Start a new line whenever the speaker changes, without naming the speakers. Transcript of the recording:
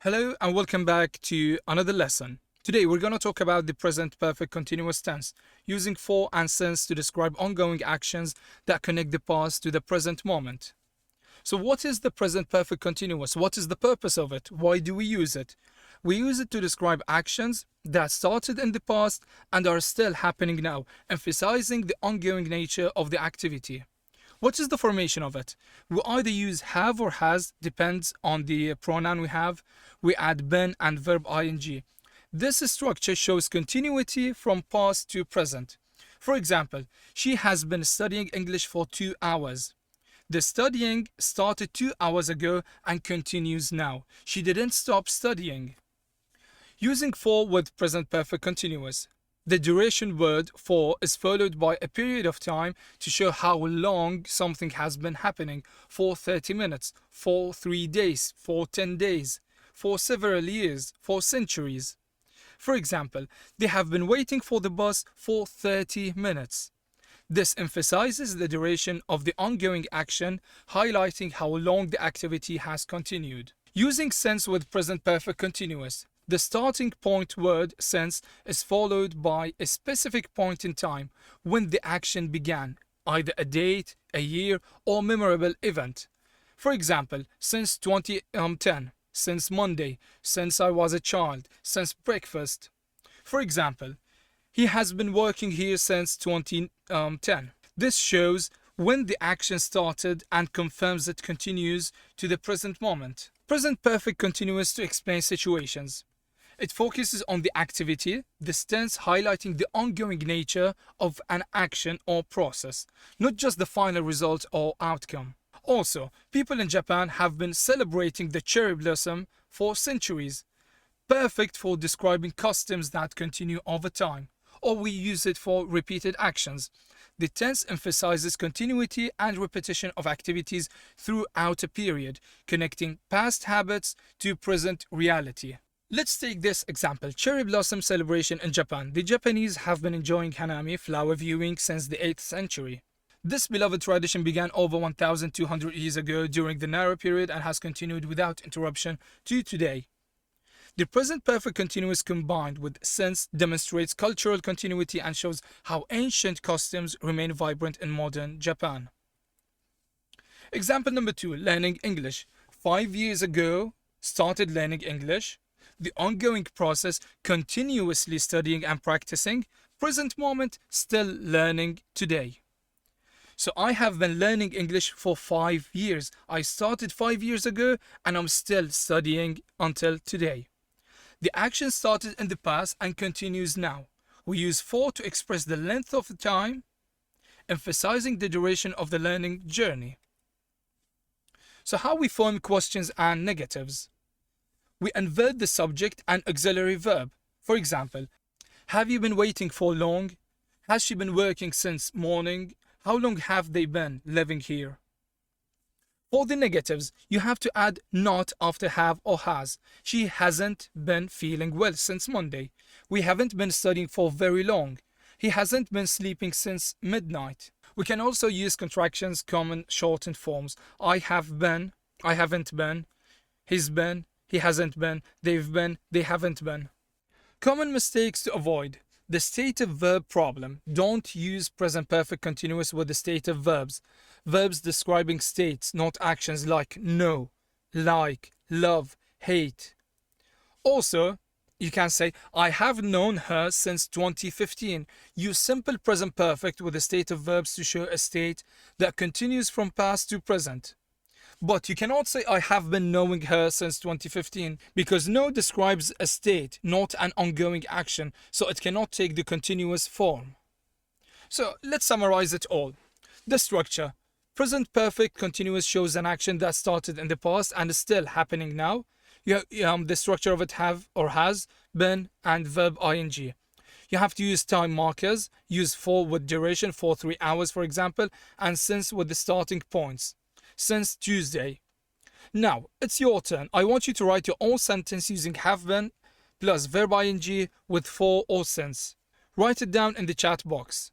Hello and welcome back to another lesson. Today we're going to talk about the present perfect continuous tense, using for and since to describe ongoing actions that connect the past to the present moment. So what is the present perfect continuous? What is the purpose of it? Why do we use it? We use it to describe actions that started in the past and are still happening now, emphasizing the ongoing nature of the activity. What is the formation of it? We either use have or has, depends on the pronoun we have. We add been and verb ing. This structure shows continuity from past to present. For example, she has been studying English for 2 hours. The studying started 2 hours ago and continues now. She didn't stop studying. Using for with present perfect continuous. The duration word for is followed by a period of time to show how long something has been happening, for 30 minutes, for 3 days, for 10 days, for several years, for centuries. For example, they have been waiting for the bus for 30 minutes. This emphasizes the duration of the ongoing action, highlighting how long the activity has continued. Using since with present perfect continuous. The starting point word since is followed by a specific point in time when the action began, either a date, a year, or memorable event. For example, since 2010, since Monday, since I was a child, since breakfast. For example, he has been working here since 2010. This shows when the action started and confirms it continues to the present moment. Present perfect continuous to explain situations. It focuses on the activity, the tense highlighting the ongoing nature of an action or process, not just the final result or outcome. Also, people in Japan have been celebrating the cherry blossom for centuries. Perfect for describing customs that continue over time, or we use it for repeated actions. The tense emphasizes continuity and repetition of activities throughout a period, connecting past habits to present reality. Let's take this example, cherry blossom celebration in Japan. The Japanese have been enjoying hanami, flower viewing, since the 8th century. This beloved tradition began over 1,200 years ago during the Nara period and has continued without interruption to today. The present perfect continuous combined with since demonstrates cultural continuity and shows how ancient customs remain vibrant in modern Japan. Example number 2, learning English. 5 years ago, started learning English. The ongoing process, continuously studying and practicing. Present moment, still learning today. So I have been learning English for 5 years. I started 5 years ago and I'm still studying until today. The action started in the past and continues now. We use for to express the length of the time, emphasizing the duration of the learning journey. So how we form questions and negatives. We invert the subject and auxiliary verb. For example, have you been waiting for long? Has she been working since morning? How long have they been living here? For the negatives, you have to add not after have or has. She hasn't been feeling well since Monday. We haven't been studying for very long. He hasn't been sleeping since midnight. We can also use contractions, common shortened forms. I have been, I haven't been, he's been, he hasn't been, they've been, they haven't been. Common mistakes to avoid. The stative verb problem. Don't use present perfect continuous with the stative verbs. Verbs describing states, not actions like know, like, love, hate. Also, you can say, I have known her since 2015. Use simple present perfect with the stative verbs to show a state that continues from past to present. But you cannot say I have been knowing her since 2015 because know describes a state, not an ongoing action, so it cannot take the continuous form. So let's summarize it all. The structure. Present perfect continuous shows an action that started in the past and is still happening now. The structure of it have or has, been, and verb ing. You have to use time markers, use for with duration for 3 hours for example, and since with the starting points. Since Tuesday. Now, it's your turn. I want you to write your own sentence using have been plus verb ing with for or since. Write it down in the chat box.